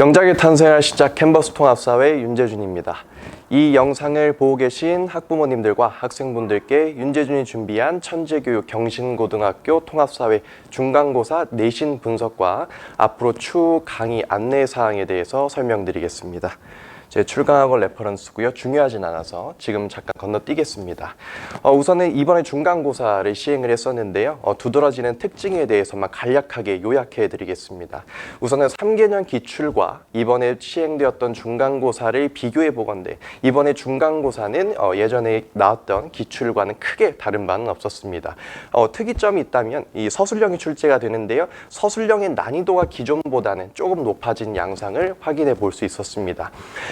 명작의 탄생을 시작 캔버스 통합사회 윤재준입니다. 이 영상을 보고 계신 학부모님들과 학생분들께 윤재준이 준비한 천재교육 경신고등학교 통합사회 중간고사 내신 분석과 앞으로 추후 강의 안내사항에 대해서 설명드리겠습니다. 제 출강학원 레퍼런스고요. 중요하진 않아서 지금 잠깐 건너뛰겠습니다. 우선은 이번에 중간고사를 시행을 했었는데요. 두드러지는 특징에 대해서만 간략하게 요약해 드리겠습니다. 우선은 3개년 기출과 이번에 시행되었던 중간고사를 비교해 보건대 이번에 중간고사는 예전에 나왔던 기출과는 크게 다른 바는 없었습니다. 특이점이 있다면 이 서술형이 출제가 되는데요. 서술형의 난이도가 기존보다는 조금 높아진 양상을 확인해 볼 수 있었습니다.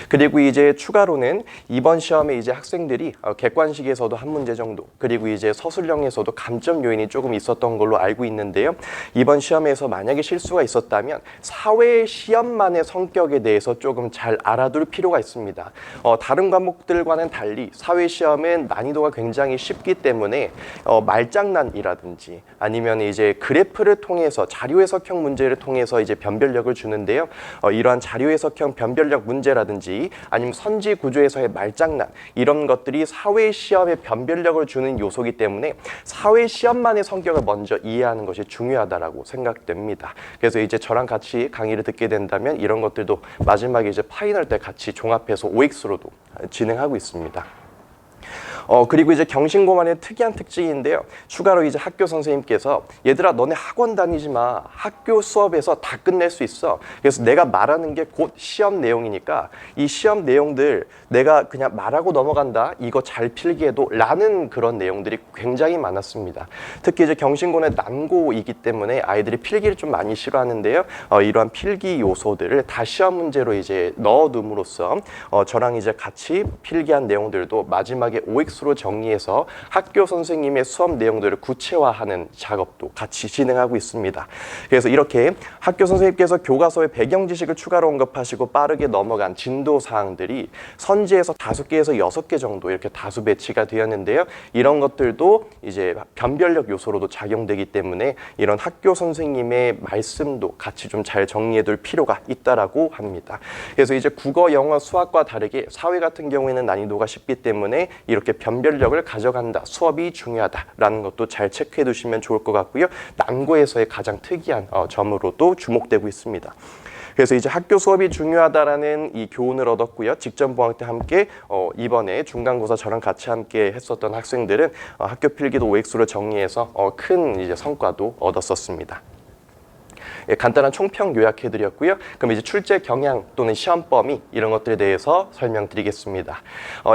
그리고 이제 추가로는 이번 시험에 이제 학생들이 객관식에서도 한 문제 정도, 그리고 이제 서술형에서도 감점 요인이 조금 있었던 걸로 알고 있는데요. 이번 시험에서 만약에 실수가 있었다면 사회 시험만의 성격에 대해서 조금 잘 알아둘 필요가 있습니다. 다른 과목들과는 달리 사회 시험은 난이도가 굉장히 쉽기 때문에 말장난이라든지 아니면 이제 그래프를 통해서 자료 해석형 문제를 통해서 이제 변별력을 주는데요. 이러한 자료 해석형 변별력 문제라든지 아니면 선지 구조에서의 말장난 이런 것들이 사회 시험의 변별력을 주는 요소이기 때문에 사회 시험만의 성격을 먼저 이해하는 것이 중요하다라고 생각됩니다. 그래서 이제 저랑 같이 강의를 듣게 된다면 이런 것들도 마지막에 이제 파이널 때 같이 종합해서 OX로도 진행하고 있습니다. 그리고 이제 경신고만의 특이한 특징인데요. 추가로 이제 학교 선생님께서 얘들아 너네 학원 다니지 마. 학교 수업에서 다 끝낼 수 있어. 그래서 내가 말하는 게 곧 시험 내용이니까 이 시험 내용들 내가 그냥 말하고 넘어간다. 이거 잘 필기해도 라는 그런 내용들이 굉장히 많았습니다. 특히 이제 경신고는 난고이기 때문에 아이들이 필기를 좀 많이 싫어하는데요. 이러한 필기 요소들을 다 시험 문제로 이제 넣어둠으로써 저랑 이제 같이 필기한 내용들도 마지막에 OX로 정리해서 학교 선생님의 수업 내용들을 구체화하는 작업도 같이 진행하고 있습니다. 그래서 이렇게 학교 선생님께서 교과서에 배경 지식을 추가로 언급하시고 빠르게 넘어간 진도 사항들이 선지에서 5개에서 6개 정도 이렇게 다수 배치가 되었는데요. 이런 것들도 이제 변별력 요소로도 작용되기 때문에 이런 학교 선생님의 말씀도 같이 좀 잘 정리해둘 필요가 있다라고 합니다. 그래서 이제 국어, 영어, 수학과 다르게 사회 같은 경우에는 난이도가 쉽기 때문에 이렇게 변별력을 가져간다, 수업이 중요하다라는 것도 잘 체크해 두시면 좋을 것 같고요. 난고에서의 가장 특이한 점으로도 주목되고 있습니다. 그래서 이제 학교 수업이 중요하다라는 이 교훈을 얻었고요. 직전 방학 때 함께 이번에 중간고사 저랑 같이 함께 했었던 학생들은 학교 필기도 OX로 정리해서 큰 이제 성과도 얻었었습니다. 간단한 총평 요약해드렸고요. 그럼 이제 출제 경향 또는 시험 범위 이런 것들에 대해서 설명드리겠습니다.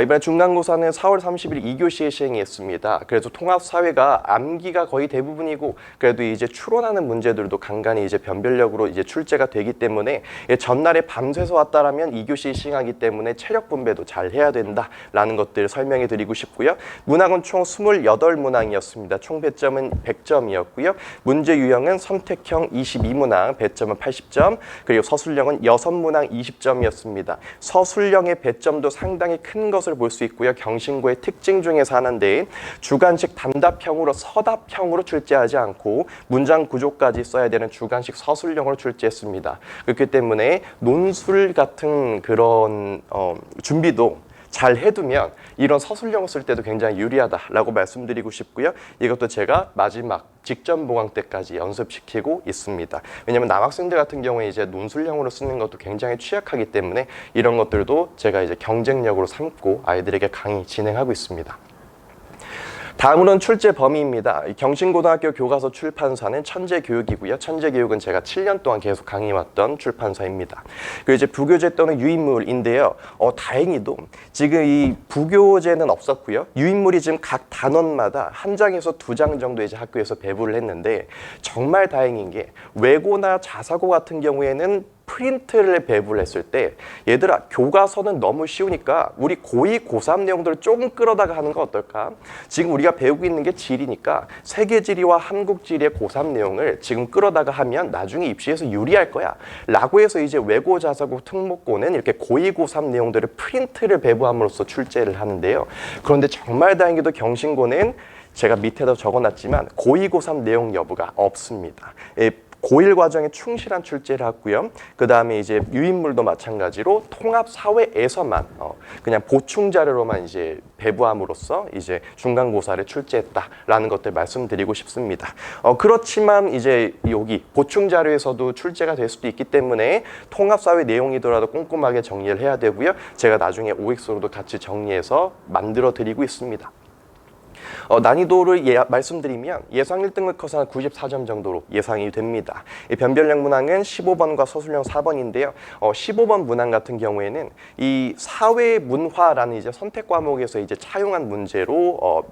이번에 중간고사는 4월 30일 2교시에 시행했습니다. 그래서 통합사회가 암기가 거의 대부분이고 그래도 이제 추론하는 문제들도 간간히 이제 변별력으로 이제 출제가 되기 때문에 전날에 밤새서 왔다라면 2교시 시행하기 때문에 체력 분배도 잘 해야 된다라는 것들을 설명해드리고 싶고요. 문항은 총 28문항이었습니다. 총 배점은 100점이었고요. 문제 유형은 선택형 22문항, 배점은 80점, 그리고 서술형은 6문항 20점이었습니다. 서술형의 배점도 상당히 큰 것을 볼 수 있고요. 경신고의 특징 중에서 하나인데 주관식 단답형으로 서답형으로 출제하지 않고 문장 구조까지 써야 되는 주관식 서술형으로 출제했습니다. 그렇기 때문에 논술 같은 그런 준비도 잘 해두면 이런 서술형을 쓸 때도 굉장히 유리하다라고 말씀드리고 싶고요. 이것도 제가 마지막 직전 보강 때까지 연습시키고 있습니다. 왜냐하면 남학생들 같은 경우에 이제 논술형으로 쓰는 것도 굉장히 취약하기 때문에 이런 것들도 제가 이제 경쟁력으로 삼고 아이들에게 강의 진행하고 있습니다. 다음으로는 출제 범위입니다. 경신고등학교 교과서 출판사는 천재교육이고요. 천재교육은 제가 7년 동안 계속 강의해왔던 출판사입니다. 그리고 이제 부교재 또는 유인물인데요. 다행히도 지금 이 부교재는 없었고요. 유인물이 지금 각 단원마다 한 장에서 2장 정도 이제 학교에서 배부를 했는데 정말 다행인 게 외고나 자사고 같은 경우에는 프린트를 배부를 했을 때 얘들아 교과서는 너무 쉬우니까 우리 고2, 고3 내용들을 조금 끌어다가 하는 거 어떨까? 지금 우리가 배우고 있는 게 지리니까 세계지리와 한국지리의 고3 내용을 지금 끌어다가 하면 나중에 입시에서 유리할 거야 라고 해서 이제 외고, 자사고, 특목고는 이렇게 고2, 고3 내용들을 프린트를 배부함으로써 출제를 하는데요. 그런데 정말 다행히도 경신고는 제가 밑에다 적어놨지만 고2, 고3 내용 여부가 없습니다. 고1 과정에 충실한 출제를 하고요. 그 다음에 이제 유인물도 마찬가지로 통합사회에서만 그냥 보충 자료로만 이제 배부함으로써 이제 중간고사를 출제했다라는 것들 말씀드리고 싶습니다. 그렇지만 이제 여기 보충 자료에서도 출제가 될 수도 있기 때문에 통합사회 내용이더라도 꼼꼼하게 정리를 해야 되고요. 제가 나중에 OX로도 같이 정리해서 만들어 드리고 있습니다. 난이도를 말씀드리면 예상 1등급 커서 한 94점 정도로 예상이 됩니다. 이 변별력 문항은 15번과 서술형 4번인데요. 15번 문항 같은 경우에는 이 사회문화라는 이제 선택 과목에서 이제 차용한 문제로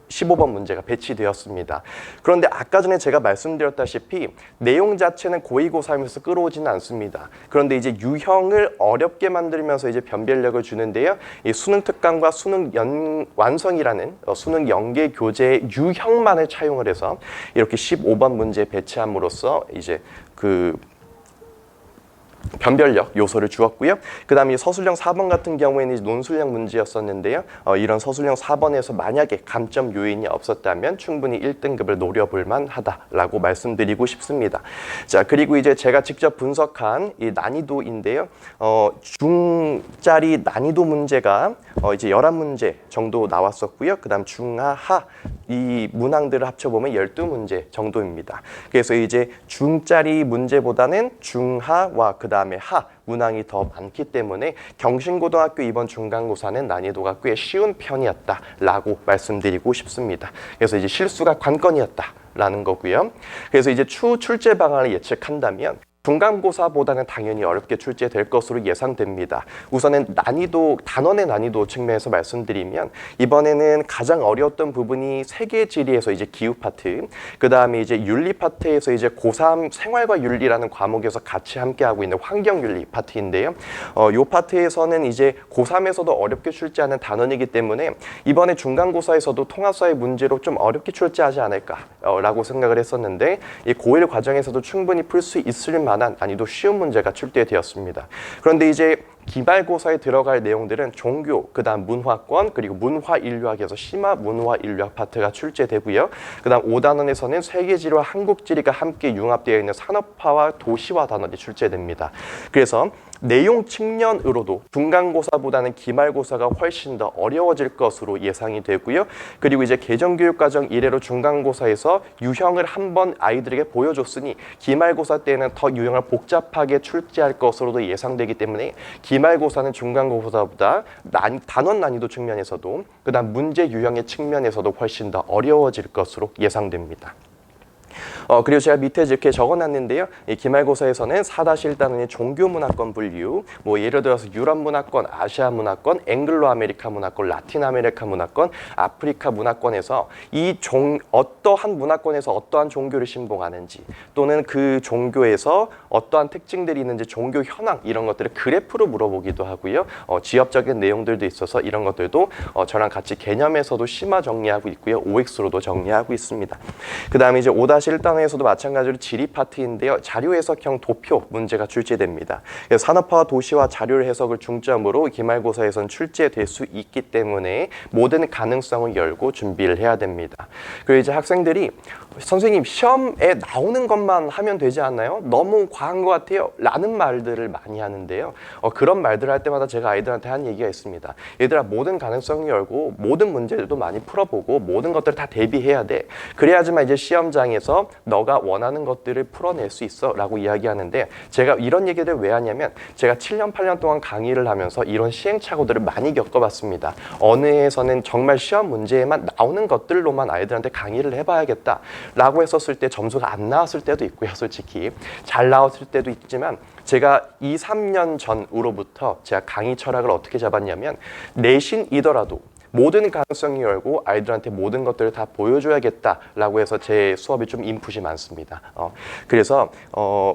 15번 문제가 배치되었습니다. 그런데 아까 전에 제가 말씀드렸다시피 내용 자체는 고의고사하면서 끌어오지는 않습니다. 그런데 이제 유형을 어렵게 만들면서 이제 변별력을 주는데요. 이 수능 특강과 수능 완성이라는 수능 연계 교재의 유형만을 차용을 해서 이렇게 15번 문제 배치함으로써 이제 그 변별력 요소를 주었고요. 그 다음에 서술형 4번 같은 경우에는 논술형 문제였었는데요. 이런 서술형 4번에서 만약에 감점 요인이 없었다면 충분히 1등급을 노려볼 만하다라고 말씀드리고 싶습니다. 자, 그리고 이제 제가 직접 분석한 이 난이도인데요. 중짜리 난이도 문제가 이제 11문제 정도 나왔었고요. 그 다음 중하, 하 이 문항들을 합쳐보면 12문제 정도입니다. 그래서 이제 중짜리 문제보다는 중하와 그 다음에 하 문항이 더 많기 때문에 경신고등학교 이번 중간고사는 난이도가 꽤 쉬운 편이었다라고 말씀드리고 싶습니다. 그래서 이제 실수가 관건이었다라는 거고요. 그래서 이제 추후 출제 방안을 예측한다면 중간고사보다는 당연히 어렵게 출제될 것으로 예상됩니다. 우선은 난이도, 단원의 난이도 측면에서 말씀드리면 이번에는 가장 어려웠던 부분이 세계지리에서 이제 기후 파트, 그 다음에 이제 윤리 파트에서 이제 고3 생활과 윤리라는 과목에서 같이 함께하고 있는 환경윤리 파트인데요. 이 파트에서는 이제 고3에서도 어렵게 출제하는 단원이기 때문에 이번에 중간고사에서도 통합사회 문제로 좀 어렵게 출제하지 않을까라고 생각을 했었는데 이 고1 과정에서도 충분히 풀 수 있을 만한 난이도 쉬운 문제가 출제되었습니다. 그런데 이제 기말고사에 들어갈 내용들은 종교, 그 다음 문화권, 그리고 문화인류학에서 심화 문화인류학 파트가 출제되고요. 그 다음 5단원에서는 세계지리와 한국지리가 함께 융합되어 있는 산업화와 도시화 단원이 출제됩니다. 그래서 내용 측면으로도 중간고사보다는 기말고사가 훨씬 더 어려워질 것으로 예상이 되고요. 그리고 이제 개정교육과정 이래로 중간고사에서 유형을 한번 아이들에게 보여줬으니 기말고사 때는 더 유형을 복잡하게 출제할 것으로도 예상되기 때문에 기말고사는 중간고사보다 단원 난이도 측면에서도 그 다음 문제 유형의 측면에서도 훨씬 더 어려워질 것으로 예상됩니다. 그리고 제가 밑에 이렇게 적어놨는데요. 이 기말고사에서는 4-1단원의 종교문화권 분류, 뭐 예를 들어서 유럽 문화권, 아시아 문화권, 앵글로 아메리카 문화권, 라틴 아메리카 문화권, 아프리카 문화권에서 어떠한 문화권에서 어떠한 종교를 신봉하는지 또는 그 종교에서 어떠한 특징들이 있는지 종교 현황 이런 것들을 그래프로 물어보기도 하고요. 지역적인 내용들도 있어서 이런 것들도 저랑 같이 개념에서도 심화 정리하고 있고요. OX로도 정리하고 있습니다. 그 다음에 이제 5-1단원에서도 마찬가지로 지리 파트인데요. 자료 해석형 도표 문제가 출제됩니다. 그래서 산업화와 도시화 자료 해석을 중점으로 기말고사에서는 출제될 수 있기 때문에 모든 가능성을 열고 준비를 해야 됩니다. 그리고 이제 학생들이 선생님 시험에 나오는 것만 하면 되지 않나요? 너무 과한 것 같아요 라는 말들을 많이 하는데요. 그런 말들을 할 때마다 제가 아이들한테 한 얘기가 있습니다. 얘들아, 모든 가능성을 열고 모든 문제들도 많이 풀어보고 모든 것들을 다 대비해야 돼. 그래야지만 이제 시험장에서 너가 원하는 것들을 풀어낼 수 있어 라고 이야기하는데 제가 이런 얘기를 왜 하냐면 제가 7년 8년 동안 강의를 하면서 이런 시행착오들을 많이 겪어봤습니다. 어느 해에서는 정말 시험 문제에만 나오는 것들로만 아이들한테 강의를 해봐야겠다 라고 했었을 때 점수가 안 나왔을 때도 있고요. 솔직히 잘 나왔을 때도 있지만 제가 2-3년 전으로부터 제가 강의 철학을 어떻게 잡았냐면 내신이더라도 모든 가능성이 열고 아이들한테 모든 것들을 다 보여줘야겠다라고 해서 제 수업이 좀 인풋이 많습니다. 그래서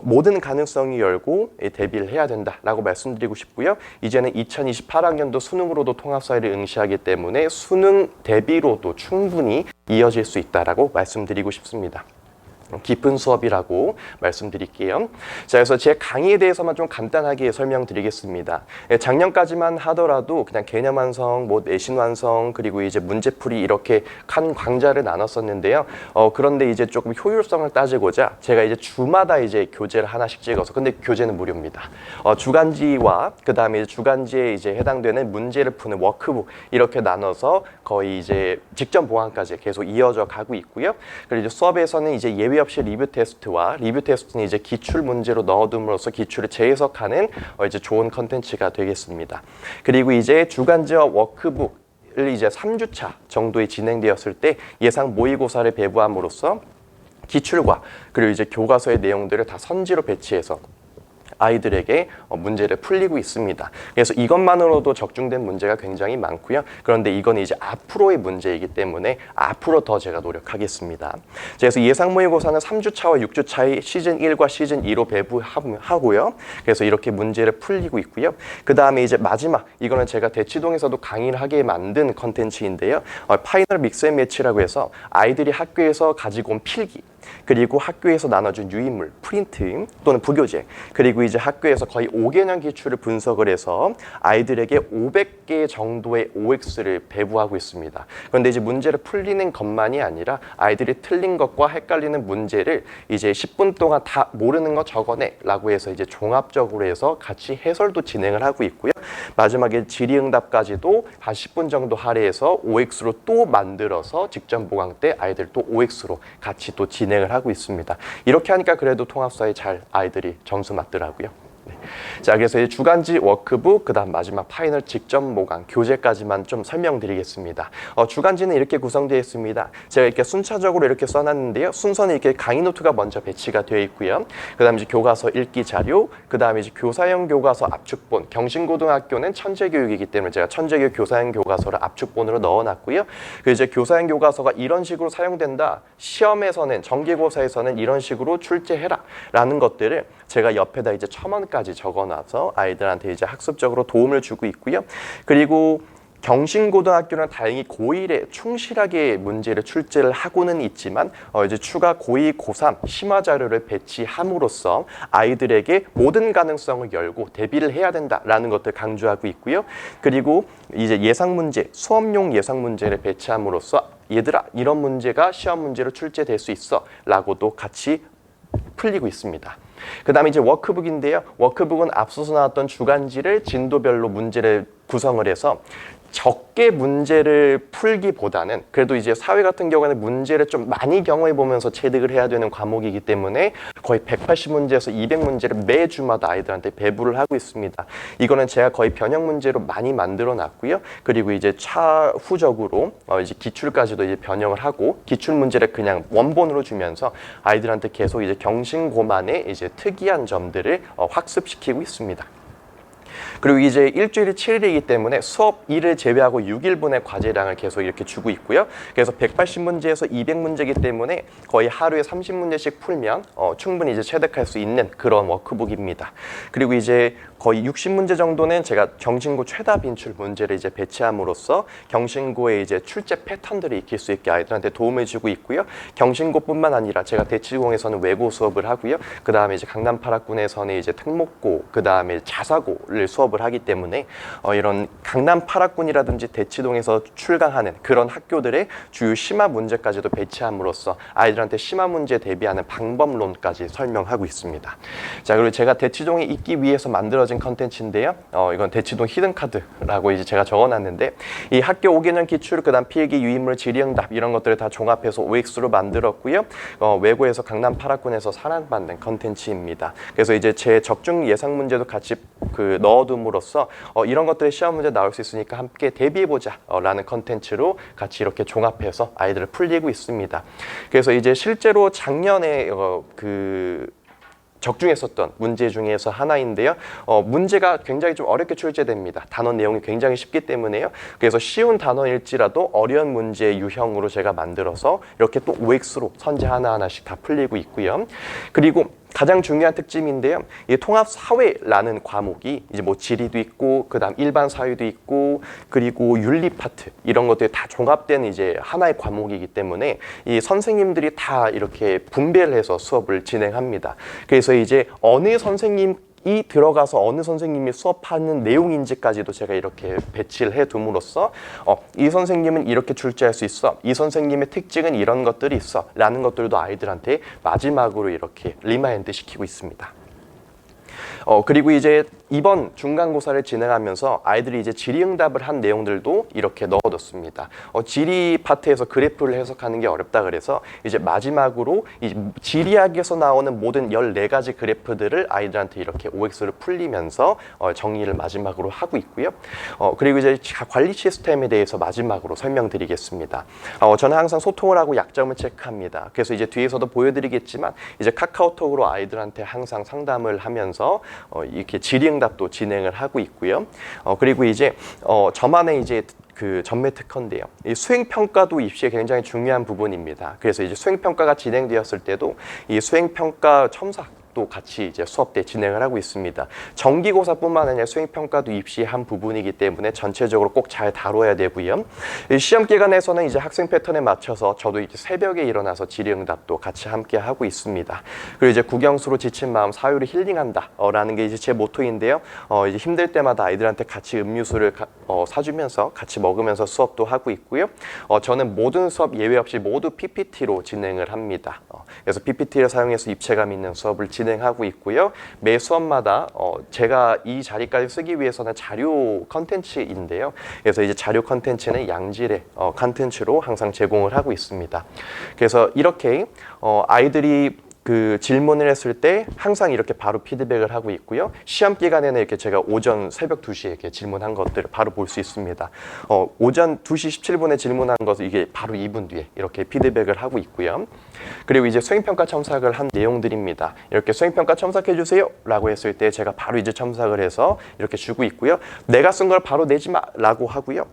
모든 가능성이 열고 대비를 해야 된다라고 말씀드리고 싶고요. 이제는 2028학년도 수능으로도 통합사회를 응시하기 때문에 수능 대비로도 충분히 이어질 수 있다라고 말씀드리고 싶습니다. 깊은 수업이라고 말씀드릴게요. 자, 그래서 제 강의에 대해서만 좀 간단하게 설명드리겠습니다. 작년까지만 하더라도 그냥 개념 완성, 뭐 내신 완성, 그리고 이제 문제풀이 이렇게 한 강좌를 나눴었는데요. 그런데 이제 조금 효율성을 따지고자 제가 이제 주마다 이제 교재를 하나씩 찍어서, 근데 교재는 무료입니다. 주간지와 그 다음에 주간지에 이제 해당되는 문제를 푸는 워크북 이렇게 나눠서 거의 이제 직전 보완까지 계속 이어져 가고 있고요. 그리고 이제 수업에서는 이제 예외 없이 리뷰 테스트와 리뷰 테스트는 이제 기출 문제로 넣어둠으로써 기출을 재해석하는 이제 좋은 컨텐츠가 되겠습니다. 그리고 이제 주간지와 워크북을 이제 3주차 정도에 진행되었을 때 예상 모의고사를 배부함으로써 기출과 그리고 이제 교과서의 내용들을 다 선지로 배치해서 아이들에게 문제를 풀리고 있습니다. 그래서 이것만으로도 적중된 문제가 굉장히 많고요. 그런데 이건 이제 앞으로의 문제이기 때문에 앞으로 더 제가 노력하겠습니다. 그래서 예상 모의고사는 3주차와 6주차의 시즌 1과 시즌 2로 배부하고요. 그래서 이렇게 문제를 풀리고 있고요. 그 다음에 이제 마지막, 이거는 제가 대치동에서도 강의를 하게 만든 컨텐츠인데요. 파이널 믹스 앤 매치라고 해서 아이들이 학교에서 가지고 온 필기, 그리고 학교에서 나눠준 유인물, 프린트 또는 부교재, 그리고 이제 학교에서 거의 5개년 기출을 분석을 해서 아이들에게 500개 정도의 OX를 배부하고 있습니다. 그런데 이제 문제를 풀리는 것만이 아니라 아이들이 틀린 것과 헷갈리는 문제를 이제 10분 동안 다 모르는 거 적어내 라고 해서 이제 종합적으로 해서 같이 해설도 진행을 하고 있고요. 마지막에 질의응답까지도 한 10분 정도 할애해서 OX로 또 만들어서 직전 보강 때 아이들 또 OX로 같이 또 진행을 하고 있습니다. 이렇게 하니까 그래도 통합사회 잘 아이들이 점수 맞더라고요. 네. 자, 그래서 이제 주간지 워크북, 그 다음 마지막 파이널 직전 모강, 교재까지만 좀 설명드리겠습니다. 주간지는 이렇게 구성되어 있습니다. 제가 이렇게 순차적으로 이렇게 써놨는데요. 순서는 이렇게 강의 노트가 먼저 배치가 되어 있고요. 그 다음에 이제 교과서 읽기 자료, 그 다음에 이제 교사형 교과서 압축본, 경신고등학교는 천재교육이기 때문에 제가 천재교육 교사형 교과서를 압축본으로 넣어놨고요. 그 이제 교사형 교과서가 이런 식으로 사용된다. 시험에서는, 정기고사에서는 이런 식으로 출제해라 라는 것들을 제가 옆에다 이제 첨언까지 적어놔서 아이들한테 이제 학습적으로 도움을 주고 있고요. 그리고 경신고등학교는 다행히 고1에 충실하게 문제를 출제를 하고는 있지만 이제 추가 고2, 고3 심화 자료를 배치함으로써 아이들에게 모든 가능성을 열고 대비를 해야 된다라는 것들 강조하고 있고요. 그리고 이제 예상 문제, 수업용 예상 문제를 배치함으로써 얘들아, 이런 문제가 시험 문제로 출제될 수 있어 라고도 같이 풀리고 있습니다. 그 다음에 이제 워크북인데요. 워크북은 앞서서 나왔던 주간지를 진도별로 문제를 구성을 해서 적게 문제를 풀기보다는 그래도 이제 사회 같은 경우에는 문제를 좀 많이 경험해 보면서 체득을 해야 되는 과목이기 때문에 거의 180문제에서 200문제를 매주마다 아이들한테 배부를 하고 있습니다. 이거는 제가 거의 변형 문제로 많이 만들어 놨고요. 그리고 이제 차후적으로 이제 기출까지도 이제 변형을 하고 기출 문제를 그냥 원본으로 주면서 아이들한테 계속 이제 경신고만의 이제 특이한 점들을 학습시키고 있습니다. 그리고 이제 일주일이 7일이기 때문에 수업 1을 제외하고 6일분의 과제량을 계속 이렇게 주고 있고요. 그래서 180문제에서 200문제이기 때문에 거의 하루에 30문제씩 풀면 충분히 이제 체득할 수 있는 그런 워크북입니다. 그리고 이제 거의 60문제 정도는 제가 경신고 최다 빈출 문제를 이제 배치함으로써 경신고의 이제 출제 패턴들을 익힐 수 있게 아이들한테 도움을 주고 있고요. 경신고뿐만 아니라 제가 대치동에서는 외고 수업을 하고요. 그 다음에 이제 강남 8학군에서는 이제 특목고, 그 다음에 자사고를 수업을 하기 때문에 이런 강남 8학군이라든지 대치동에서 출강하는 그런 학교들의 주요 심화 문제까지도 배치함으로써 아이들한테 심화 문제 대비하는 방법론까지 설명하고 있습니다. 자, 그리고 제가 대치동에 있기 위해서 만들어진 컨텐츠인데요. 이건 대치동 히든카드라고 이제 제가 적어놨는데 이 학교 5개년 기출, 그 다음 필기, 유인물, 질의응답 이런 것들을 다 종합해서 OX로 만들었고요. 외고에서 강남 8학군에서 사랑받는 컨텐츠입니다. 그래서 이제 제 적중 예상 문제도 같이 넣어둠으로써 이런 것들이 시험 문제 나올 수 있으니까 함께 대비해보자 라는 컨텐츠로 같이 이렇게 종합해서 아이들을 풀리고 있습니다. 그래서 이제 실제로 작년에 적중했었던 문제 중에서 하나인데요. 문제가 굉장히 좀 어렵게 출제됩니다. 단어 내용이 굉장히 쉽기 때문에요. 그래서 쉬운 단어일지라도 어려운 문제 유형으로 제가 만들어서 이렇게 또 OX로 선제 하나하나씩 다 풀리고 있고요. 그리고 가장 중요한 특징인데요. 이 통합사회라는 과목이 이제 뭐 지리도 있고, 그다음 일반 사회도 있고, 그리고 윤리 파트 이런 것들이 다 종합된 이제 하나의 과목이기 때문에 이 선생님들이 다 이렇게 분배를 해서 수업을 진행합니다. 그래서 이제 어느 선생님 이 들어가서 어느 선생님이 수업하는 내용인지까지도 제가 이렇게 배치를 해둠으로써 이 선생님은 이렇게 출제할 수 있어, 이 선생님의 특징은 이런 것들이 있어 라는 것들도 아이들한테 마지막으로 이렇게 리마인드 시키고 있습니다. 그리고 이제 이번 중간고사를 진행하면서 아이들이 이제 질의응답을 한 내용들도 이렇게 넣어뒀습니다. 지리 파트에서 그래프를 해석하는 게 어렵다 그래서 이제 마지막으로 이 지리학에서 나오는 모든 14가지 그래프들을 아이들한테 이렇게 OX를 풀리면서 정리를 마지막으로 하고 있고요. 그리고 이제 관리 시스템에 대해서 마지막으로 설명드리겠습니다. 저는 항상 소통을 하고 약점을 체크합니다. 그래서 이제 뒤에서도 보여드리겠지만 이제 카카오톡으로 아이들한테 항상 상담을 하면서 이렇게 질의응답도 진행을 하고 있고요. 그리고 이제 저만의 이제 그 전매 특허인데요. 이 수행평가도 입시에 굉장히 중요한 부분입니다. 그래서 이제 수행평가가 진행되었을 때도 이 수행평가 첨삭 또 같이 이제 수업 때 진행을 하고 있습니다. 정기고사뿐만 아니라 수행평가도 입시의 한 부분이기 때문에 전체적으로 꼭 잘 다뤄야 되고요. 시험 기간에서는 이제 학생 패턴에 맞춰서 저도 이제 새벽에 일어나서 질의응답도 같이 함께 하고 있습니다. 그리고 이제 국영수로 지친 마음 사유로 힐링한다라는 게 이제 제 모토인데요. 이제 힘들 때마다 아이들한테 같이 음료수를 사주면서 같이 먹으면서 수업도 하고 있고요. 저는 모든 수업 예외 없이 모두 PPT로 진행을 합니다. 그래서 PPT를 사용해서 입체감 있는 수업을 진행하고 있고요. 매 수업마다 제가 이 자리까지 쓰기 위해서는 자료 컨텐츠인데요. 그래서 이제 자료 컨텐츠는 양질의 컨텐츠로 항상 제공을 하고 있습니다. 그래서 이렇게 아이들이 그 질문을 했을 때 항상 이렇게 바로 피드백을 하고 있고요. 시험 기간에는 이렇게 제가 오전 새벽 2시에 이렇게 질문한 것들을 바로 볼 수 있습니다. 오전 2시 17분에 질문한 것을 이게 바로 2분 뒤에 이렇게 피드백을 하고 있고요. 그리고 이제 수행평가 첨삭을 한 내용들입니다. 이렇게 수행평가 첨삭해 주세요 라고 했을 때 제가 바로 이제 첨삭을 해서 이렇게 주고 있고요. 내가 쓴 걸 바로 내지 마 라고 하고요.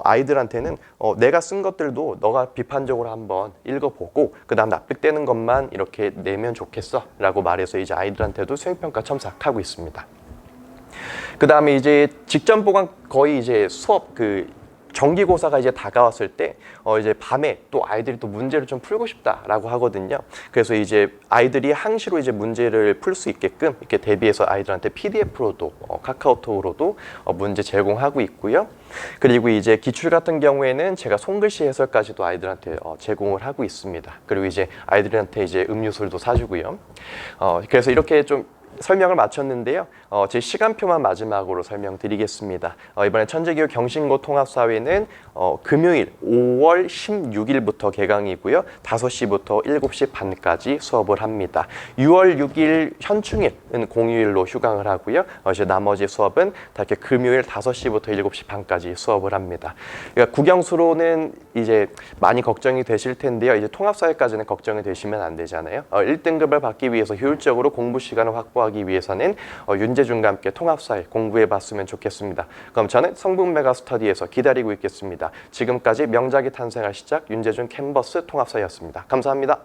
아이들한테는 내가 쓴 것들도 너가 비판적으로 한번 읽어보고 그 다음 납득되는 것만 이렇게 내면 좋겠어 라고 말해서 이제 아이들한테도 수행평가 첨삭하고 있습니다. 그 다음에 이제 직전 보강 거의 이제 수업 정기고사가 이제 다가왔을 때 이제 밤에 또 아이들이 또 문제를 좀 풀고 싶다라고 하거든요. 그래서 이제 아이들이 항시로 이제 문제를 풀 수 있게끔 이렇게 대비해서 아이들한테 PDF로도 카카오톡으로도 문제 제공하고 있고요. 그리고 이제 기출 같은 경우에는 제가 손글씨 해설까지도 아이들한테 제공을 하고 있습니다. 그리고 이제 아이들한테 이제 음료수도 사주고요. 그래서 이렇게 좀 설명을 마쳤는데요. 제 시간표만 마지막으로 설명드리겠습니다. 이번에 천재교육 경신고 통합사회는 금요일 5월 16일부터 개강이고요. 5시부터 7시 반까지 수업을 합니다. 6월 6일 현충일은 공휴일로 휴강을 하고요. 이제 나머지 수업은 다 이렇게 금요일 5시부터 7시 반까지 수업을 합니다. 그러니까 국영수로는 이제 많이 걱정이 되실 텐데요. 이제 통합사회까지는 걱정이 되시면 안 되잖아요. 1등급을 받기 위해서 효율적으로 공부 시간을 확보하기 위해서는 윤재준과 함께 통합사회 공부해봤으면 좋겠습니다. 그럼 저는 성북 메가스터디에서 기다리고 있겠습니다. 지금까지 명작이 탄생할 시작 윤재준 캔버스 통합사회였습니다. 감사합니다.